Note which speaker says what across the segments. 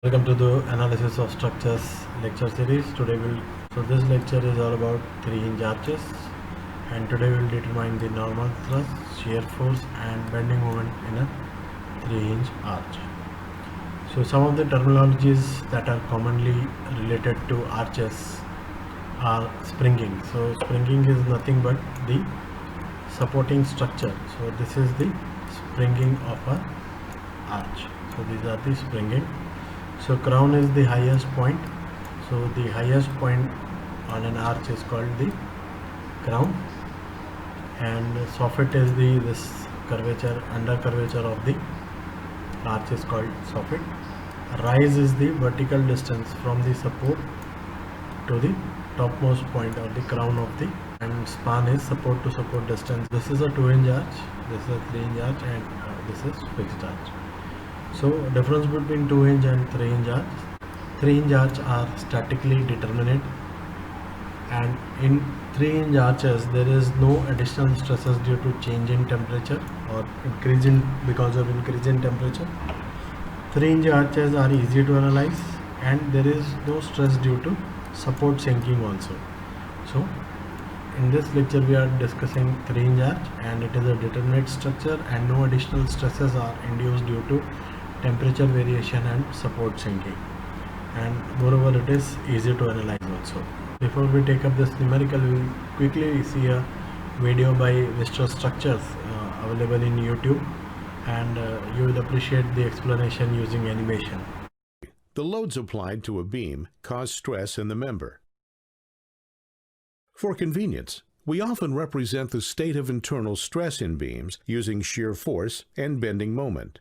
Speaker 1: Welcome to the analysis of structures lecture series. This lecture is all about 3-hinge arches, and today we'll determine the normal thrust, shear force and bending moment in a 3-hinge arch. So some of the terminologies that are commonly related to arches are springing. So springing is nothing but the supporting structure. So this is the springing of a arch. So these are the springing. So crown is the highest point. So the highest point on an arch is called the crown, and soffit is this curvature, under curvature of the arch is called soffit. Rise is the vertical distance from the support to the topmost point or the crown of the, and span is support to support distance. This is a 2-hinge arch, this is a 3-hinge arch, and this is fixed arch. So difference between 2-hinge and 3-hinge arch. 3-hinge arch are statically determinate, and in 3-hinge arches there is no additional stresses due to change in temperature or because of increase in temperature. 3-hinge arches are easy to analyze, and there is no stress due to support sinking also. So in this lecture we are discussing 3-hinge arch, and it is a determinate structure and no additional stresses are induced due to temperature variation and support sinking, and moreover it is easy to analyze also. Before we take up this numerical, we will quickly see a video by Mr. Structures available in YouTube, and you will appreciate the explanation using animation.
Speaker 2: The loads applied to a beam cause stress in the member. For convenience, we often represent the state of internal stress in beams using shear force and bending moment.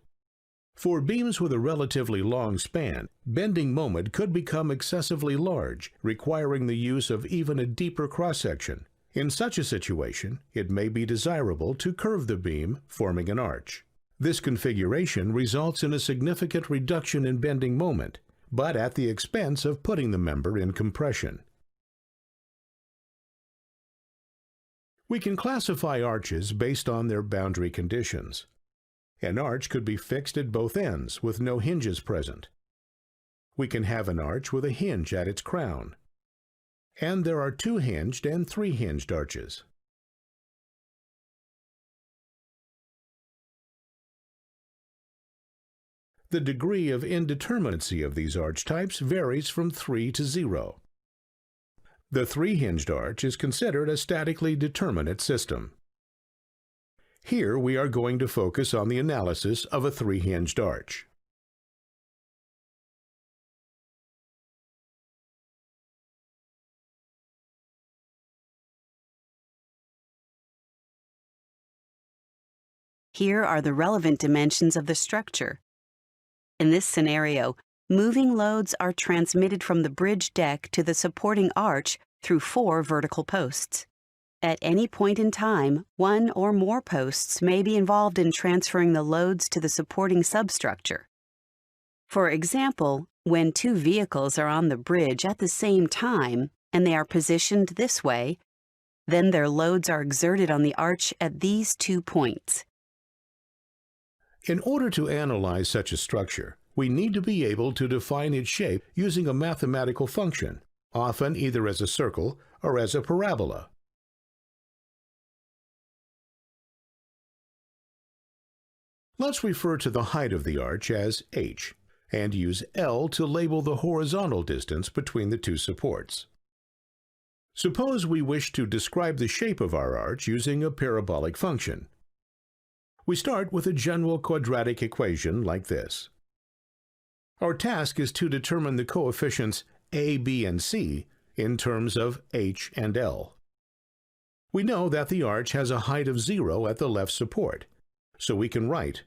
Speaker 2: For beams with a relatively long span, bending moment could become excessively large, requiring the use of even a deeper cross-section. In such a situation, it may be desirable to curve the beam, forming an arch. This configuration results in a significant reduction in bending moment, but at the expense of putting the member in compression. We can classify arches based on their boundary conditions. An arch could be fixed at both ends with no hinges present. We can have an arch with a hinge at its crown. And there are 2-hinged and 3-hinged arches. The degree of indeterminacy of these arch types varies from 3 to 0. The 3-hinged arch is considered a statically determinate system. Here we are going to focus on the analysis of a 3-hinged arch.
Speaker 3: Here are the relevant dimensions of the structure. In this scenario, moving loads are transmitted from the bridge deck to the supporting arch through 4 vertical posts. At any point in time, one or more posts may be involved in transferring the loads to the supporting substructure. For example, when 2 vehicles are on the bridge at the same time and they are positioned this way, then their loads are exerted on the arch at these 2 points.
Speaker 2: In order to analyze such a structure, we need to be able to define its shape using a mathematical function, often either as a circle or as a parabola. Let's refer to the height of the arch as h, and use L to label the horizontal distance between the 2 supports. Suppose we wish to describe the shape of our arch using a parabolic function. We start with a general quadratic equation like this. Our task is to determine the coefficients a, b, and c in terms of h and L. We know that the arch has a height of 0 at the left support, so we can write.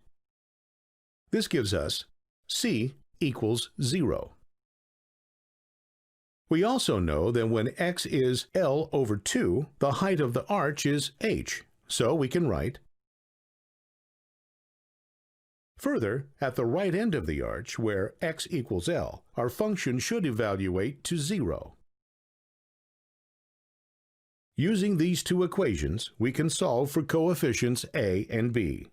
Speaker 2: This gives us c equals 0. We also know that when x is L over 2, the height of the arch is h, so we can write. Further, at the right end of the arch, where x equals L, our function should evaluate to 0. Using these 2 equations, we can solve for coefficients a and b.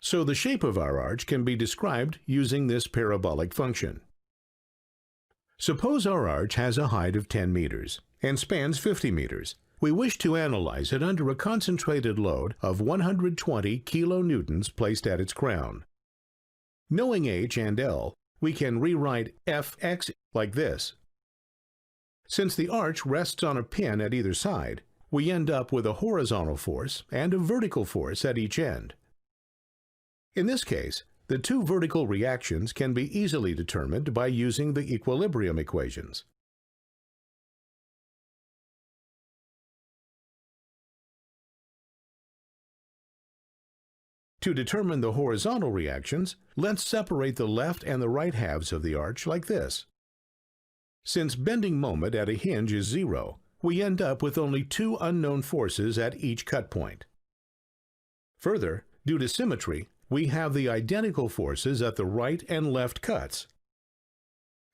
Speaker 2: So the shape of our arch can be described using this parabolic function. Suppose our arch has a height of 10 meters and spans 50 meters. We wish to analyze it under a concentrated load of 120 kilonewtons placed at its crown. Knowing H and L, we can rewrite Fx like this. Since the arch rests on a pin at either side, we end up with a horizontal force and a vertical force at each end. In this case, the two vertical reactions can be easily determined by using the equilibrium equations. To determine the horizontal reactions, let's separate the left and the right halves of the arch like this. Since bending moment at a hinge is 0, we end up with only two unknown forces at each cut point. Further, due to symmetry, we have the identical forces at the right and left cuts.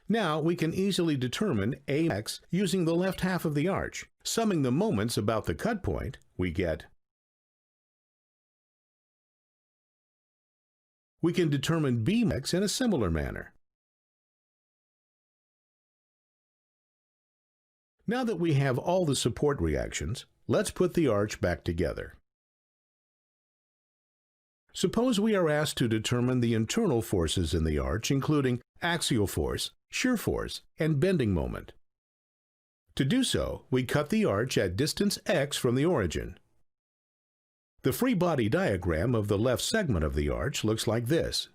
Speaker 2: Now we can easily determine Ax using the left half of the arch. Summing the moments about the cut point, we get. We can determine Bx in a similar manner. Now that we have all the support reactions, let's put the arch back together. Suppose we are asked to determine the internal forces in the arch, including axial force, shear force, and bending moment. To do so, we cut the arch at distance x from the origin. The free body diagram of the left segment of the arch looks like this.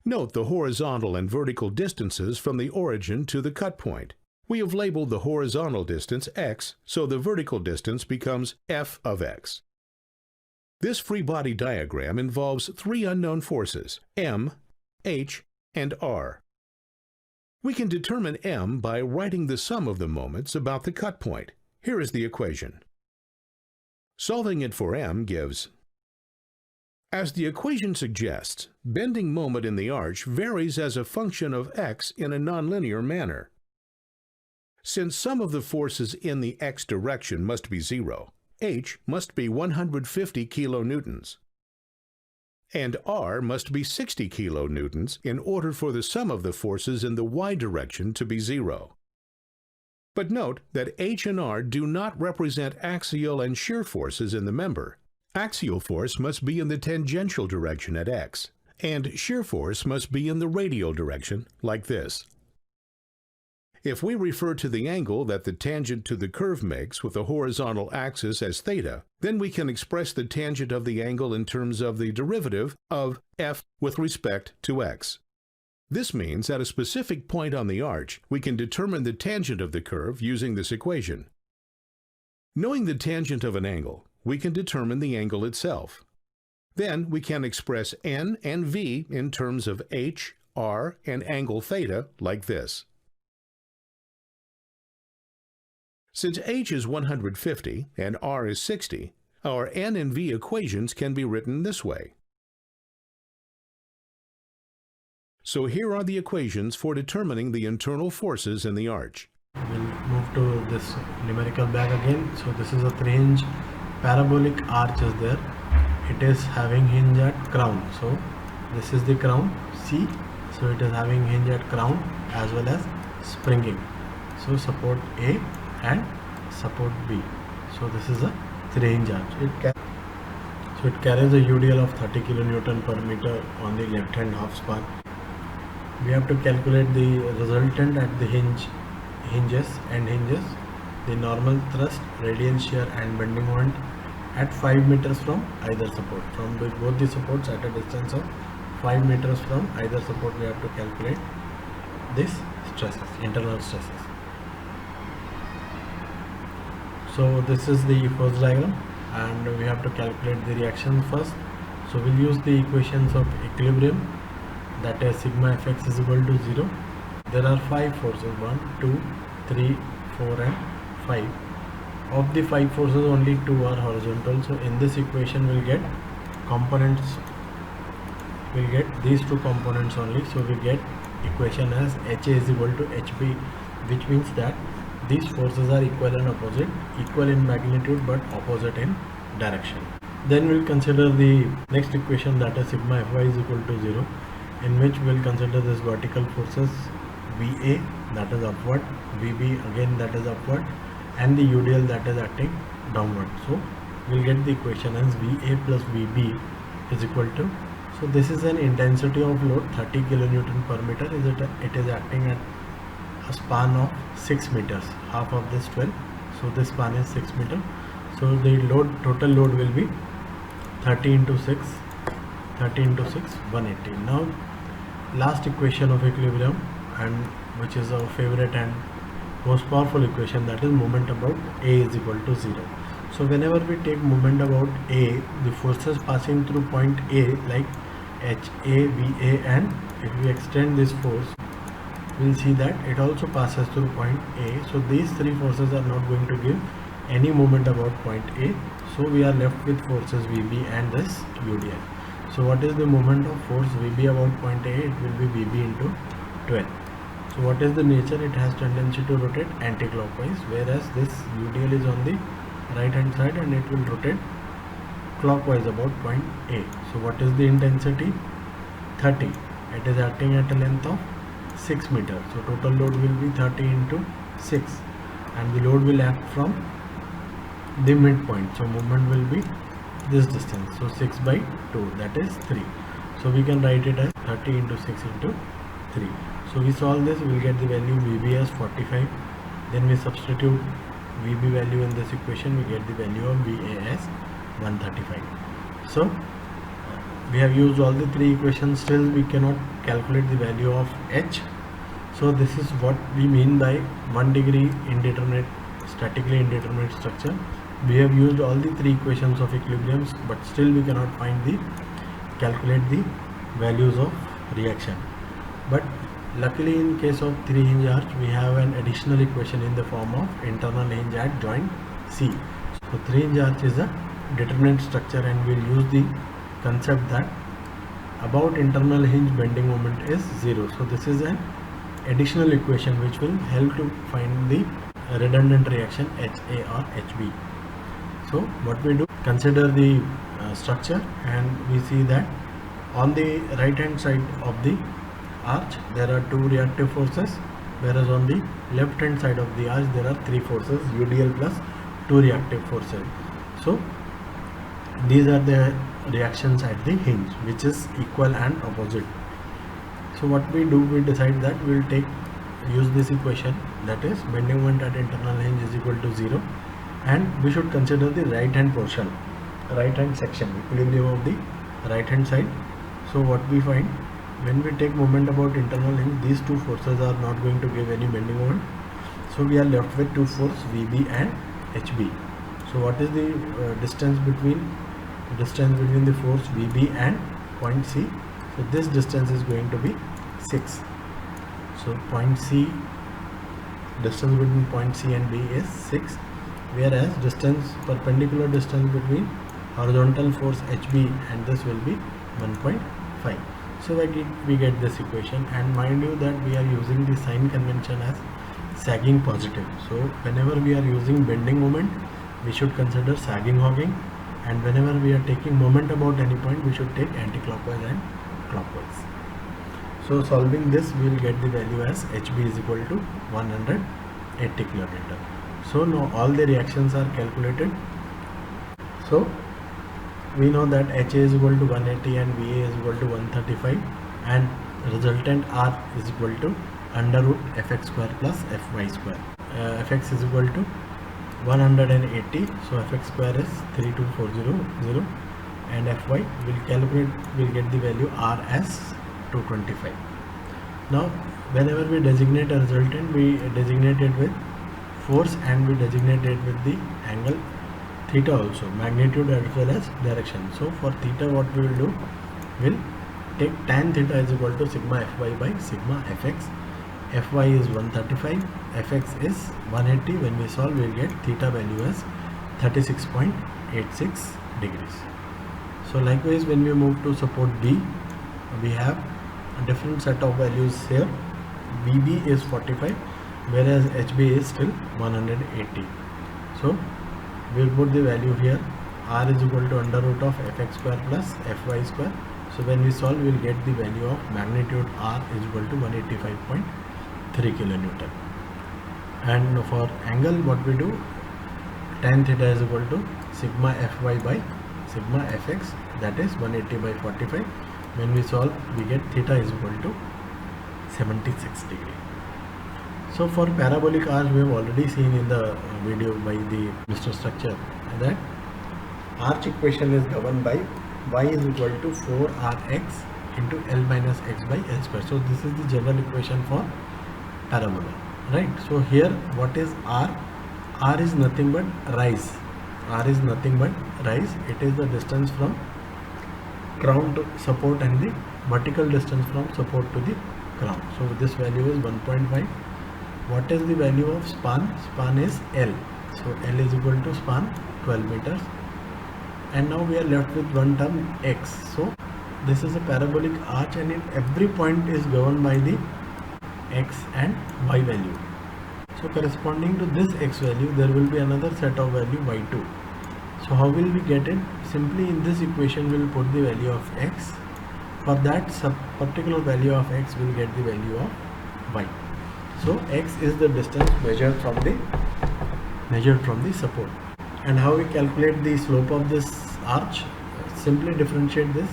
Speaker 2: Note the horizontal and vertical distances from the origin to the cut point. We have labeled the horizontal distance x, so the vertical distance becomes f of x. This free body diagram involves three unknown forces, m, h, and r. We can determine m by writing the sum of the moments about the cut point. Here is the equation. Solving it for m gives. As the equation suggests, bending moment in the arch varies as a function of x in a nonlinear manner. Since some of the forces in the x direction must be 0, h must be 150 kilonewtons, and r must be 60 kilonewtons in order for the sum of the forces in the y direction to be 0. But note that h and r do not represent axial and shear forces in the member. Axial force must be in the tangential direction at x, and shear force must be in the radial direction, like this. If we refer to the angle that the tangent to the curve makes with the horizontal axis as theta, then we can express the tangent of the angle in terms of the derivative of f with respect to x. This means at a specific point on the arch, we can determine the tangent of the curve using this equation. Knowing the tangent of an angle, we can determine the angle itself. Then we can express n and v in terms of h, r, and angle theta like this. Since h is 150 and r is 60, our n and v equations can be written this way. So here are the equations for determining the internal forces in the arch.
Speaker 1: We'll move to this numerical bag again. So this is a 3-hinge parabolic arch is there. It is having hinge at crown. So this is the crown C. So it is having hinge at crown as well as springing. So support A and support B. So this is a 3-hinge arch. It carries a UDL of 30 kN per meter on the left hand half span. We have to calculate the resultant at the hinges, the normal thrust, radial shear and bending moment at 5 meters from either support. From both the supports at a distance of 5 meters from either support, we have to calculate this stresses, internal stresses. So this is the first diagram and we have to calculate the reaction first. So we'll use the equations of equilibrium, that is sigma fx is equal to 0. There are 5 forces, 1, 2, 3, 4 and 5. Of the 5 forces, only 2 are horizontal. So in this equation we'll get components, we'll get these two components only. So we get equation as HA is equal to HB, which means that these forces are equal and opposite, equal in magnitude but opposite in direction. Then we'll consider the next equation, that is sigma Fy is equal to 0, in which we'll consider this vertical forces VA, that is upward, VB again, that is upward, and the UDL, that is acting downward. So we'll get the equation as VA plus VB is equal to, so this is an intensity of load 30 kilonewton per meter. It is acting at a span of 6 meters, half of this 12, so this span is 6 meters. So the total load will be 30 into 6, 180. Now last equation of equilibrium, and which is our favorite and most powerful equation, that is moment about A is equal to 0. So whenever we take moment about A, the forces passing through point A like HA, VA, and if we extend this force, we'll see that it also passes through point A. So these three forces are not going to give any moment about point A. So we are left with forces VB and this UDL. So what is the moment of force VB about point A? It will be VB into 12. So what is the nature? It has tendency to rotate anti-clockwise, whereas this UDL is on the right hand side and it will rotate clockwise about point A. So what is the intensity? 30. It is acting at a length of 6 meters. So total load will be 30 into 6, and the load will act from the midpoint. So movement will be this distance. So 6 by 2, that is 3. So we can write it as 30 into 6 into 3. So we solve this, we will get the value VB as 45. Then we substitute VB value in this equation, we get the value of VA as 135. So we have used all the three equations, still we cannot calculate the value of H. So this is what we mean by 1 degree indeterminate, statically indeterminate structure. We have used all the three equations of equilibriums, but still we cannot calculate the values of reaction. But luckily in case of 3 hinge arch, we have an additional equation in the form of internal hinge at joint C. So 3 hinge arch is a determinate structure, and we will use the concept that about internal hinge bending moment is 0. So this is an additional equation which will help to find the redundant reaction HA or HB. So what we do, consider the structure, and we see that on the right hand side of the arch there are 2 reactive forces, whereas on the left hand side of the arch there are 3 forces, UDL plus 2 reactive forces. So these are the reactions at the hinge, which is equal and opposite. So what we do, we decide that we will use this equation, that is bending moment at internal hinge is equal to 0, and we should consider the right hand portion, right hand section, equilibrium of the right hand side. So what we find, when we take moment about internal hinge, these 2 forces are not going to give any bending moment. So we are left with 2 forces VB and HB. So what is the distance between the force VB and point C? So this distance is going to be 6. So point C, distance between point C and B is 6, whereas perpendicular distance between horizontal force HB and this will be 1.5. So we get this equation, and mind you that we are using the sign convention as sagging positive. So whenever we are using bending moment, we should consider sagging hogging, and whenever we are taking moment about any point, we should take anti-clockwise and clockwise. So solving this, we will get the value as HB is equal to 180 kN. So now all the reactions are calculated. So we know that HA is equal to 180 and VA is equal to 135, and resultant R is equal to under root fx square plus fy square. Fx is equal to 180, so fx square is 32400, and fy will get the value R as 225. Now whenever we designate a resultant, we designate it with force and we designate it with the angle theta also, magnitude as well as direction. So for theta, what we will do, we'll take tan theta is equal to sigma fy by sigma fx. Fy is 135, fx is 180. When we solve, we will get theta value as 36.86 degrees. So likewise, when we move to support B, we have a different set of values here. VB is 45, whereas HB is still 180. So we will put the value here. r is equal to under root of fx square plus fy square. So when we solve, we will get the value of magnitude r is equal to 185.3 kilonewton. And for angle, what we do, tan theta is equal to sigma fy by sigma fx, that is 180 by 45. When we solve, we get theta is equal to 76 degree. So for parabolic arch, we have already seen in the video by the Mr. Structure that arch equation is governed by y is equal to 4rx into L minus x by L square. So this is the general equation for parabola, right? So here what is r? R is nothing but rise. R is nothing but rise. It is the distance from crown to support and the vertical distance from support to the crown. So this value is 1.5. What is the value of span? Span is L. So L is equal to span 12 meters. And now we are left with one term x. So this is a parabolic arch, and in every point is governed by the x and y value. So corresponding to this x value, there will be another set of value y2. So how will we get it? Simply in this equation we will put the value of x. For that particular value of x, we will get the value of y. So x is the distance measured from the support. And how we calculate the slope of this arch? Simply differentiate this.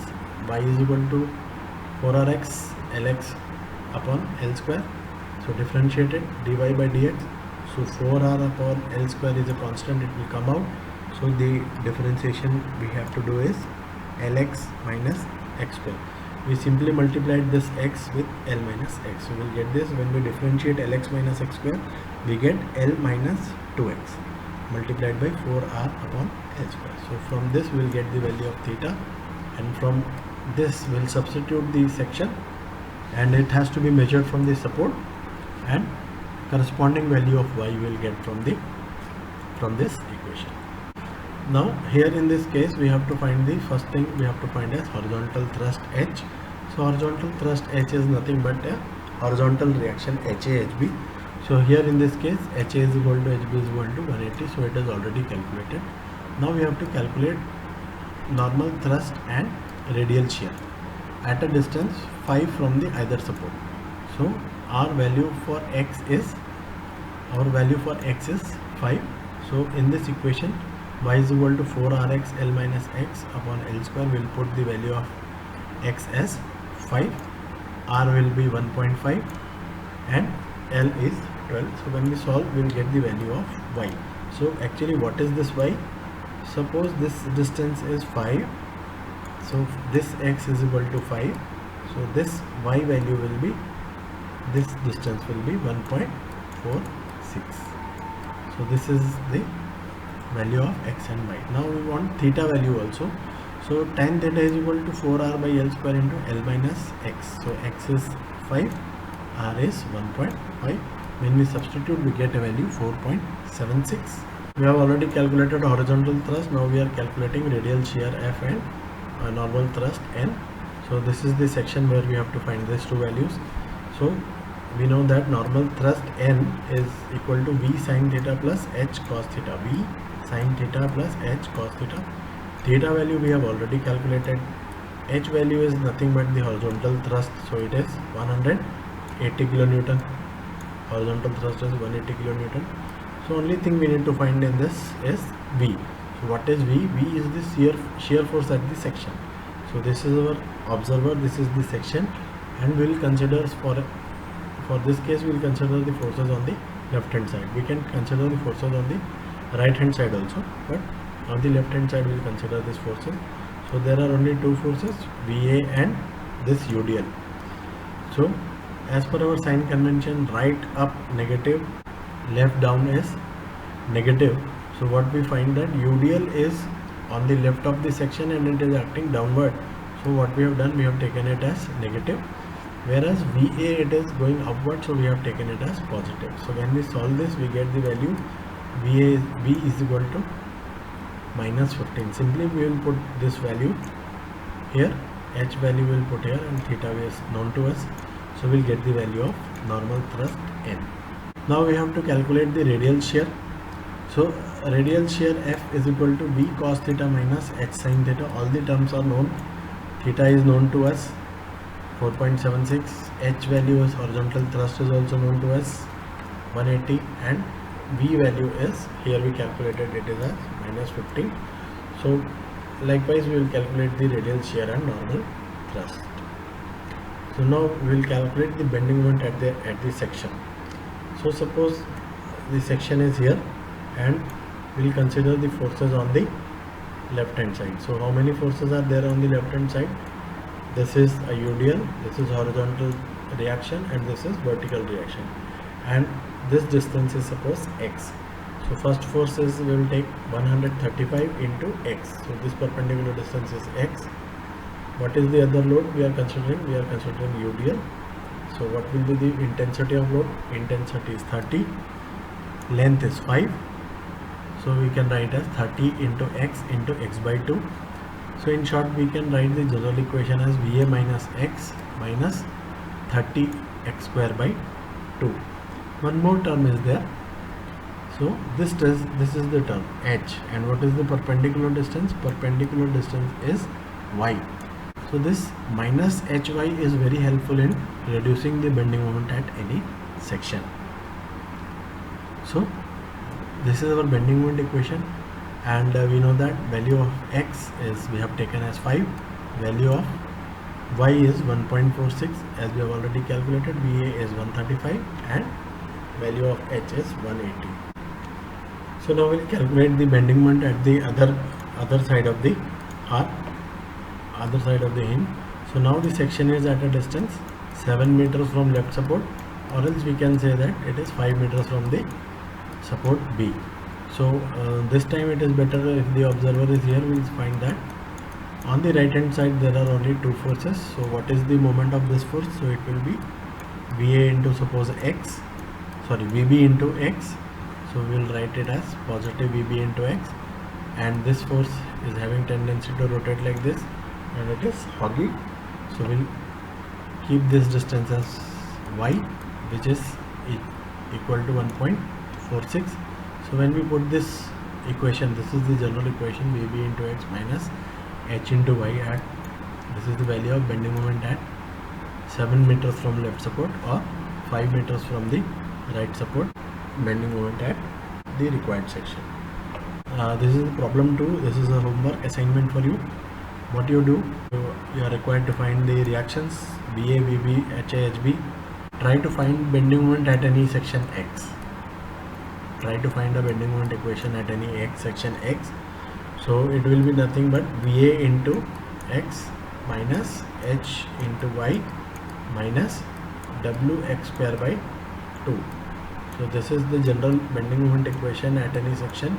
Speaker 1: Y is equal to 4rx lx upon L square. So differentiate it, dy by dx. So 4r upon L square is a constant, it will come out. So the differentiation we have to do is Lx minus x square. We simply multiplied this x with L minus x. So we will get this. When we differentiate Lx minus x square, we get L minus 2x multiplied by 4r upon L square. So from this we will get the value of theta, and from this we will substitute the section, and it has to be measured from the support, and corresponding value of y we will get from this equation. Now here in this case we have to find the first thing we have to find as horizontal thrust H. So horizontal thrust H is nothing but a horizontal reaction HA/HB. So here in this case HA is equal to HB is equal to 180. So it is already calculated. Now we have to calculate normal thrust and radial shear at a distance 5 from the either support. So our value for x is 5. So in this equation, y is equal to 4rx L minus x upon L square. We will put the value of x as 5, r will be 1.5 and L is 12. So when we solve, we will get the value of y. So actually what is this y? Suppose this distance is 5. So this x is equal to 5. So this y value will be, this distance will be 1.46. So this is the value of x and y. Now we want theta value also. So tan theta is equal to 4r by L square into L minus x. So x is 5, r is 1.5. When we substitute, we get a value 4.76. We have already calculated horizontal thrust. Now we are calculating radial shear F and normal thrust N. So this is the section where we have to find these two values. So we know that normal thrust N is equal to V sin theta plus H cos theta. V sin theta plus H cos theta. Theta value we have already calculated. H value is nothing but the horizontal thrust. So it is 180 kilonewton. Horizontal thrust is 180 kilonewton. So only thing we need to find in this is V. So what is V? V is the shear force at the section. So this is our observer, this is the section, and we will consider for this case we will consider the forces on the left hand side. We can consider the forces on the right hand side also, but on the left hand side we will consider these forces. So there are only two forces, VA and this UDL. So as per our sign convention, right up negative, left down is negative. So what we find that UDL is on the left of the section and it is acting downward. So what we have done, we have taken it as negative, whereas VA it is going upward, so we have taken it as positive. So when we solve this, we get the value V is equal to minus 15. Simply we will put this value here, H value we will put here, and theta is known to us. So we will get the value of normal thrust N. Now we have to calculate the radial shear. So radial shear F is equal to B cos theta minus H sin theta. All the terms are known. Theta is known to us, 4.76. H value is horizontal thrust is also known to us, 180, and B value is, here we calculated it is as minus 15. So likewise we will calculate the radial shear and normal thrust. So now we will calculate the bending moment at the section. So suppose the section is here and we will consider the forces on the left hand side. So how many forces are there on the left hand side? This is a UDL, this is horizontal reaction, and this is vertical reaction, and this distance is suppose x. So first force is, we will take 135 into x. So this perpendicular distance is x. What is the other load we are considering? We are considering UDL. So what will be the intensity of load? Intensity is 30, length is 5. So we can write as 30 into x by 2. So in short, we can write the general equation as VA minus x minus 30x square by 2. One more term is there. So this is the term h, and what is the perpendicular distance? Perpendicular distance is y. So this minus hy is very helpful in reducing the bending moment at any section. So this is our bending moment equation, and we know that value of x is, we have taken as 5, value of y is 1.46 as we have already calculated, VA is 135, and value of h is 180. So now we'll calculate the bending moment at the other side of the arc, other side of the hinge. So now the section is at a distance 7 meters from left support, or else we can say that it is 5 meters from the support B. So this time it is better if the observer is here, we will find that on the right hand side there are only two forces. So what is the moment of this force? So it will be VA into suppose x, sorry, VB into x. So we will write it as positive VB into x, and this force is having tendency to rotate like this, and it is hoggy. So we'll keep this distance as y, which is equal to 1.46. So when we put this equation, this is the general equation, VB into x minus h into y, at this is the value of bending moment at 7 meters from left support or 5 meters from the right support, bending moment at the required section. This is problem 2. This is a homework assignment for you. What you do, you are required to find the reactions BA, BB, HA, HB. Try to find bending moment at any section X. Try to find a bending moment equation at any X, section X. So it will be nothing but VA into X minus H into Y minus WX square by 2. So this is the general bending moment equation at any section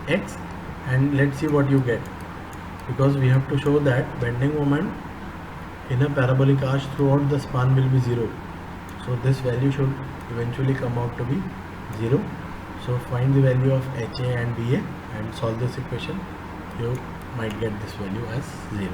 Speaker 1: X, and let's see what you get, because we have to show that bending moment in a parabolic arch throughout the span will be 0. So this value should eventually come out to be 0. So find the value of HA and BA and solve this equation. You might get this value as 0.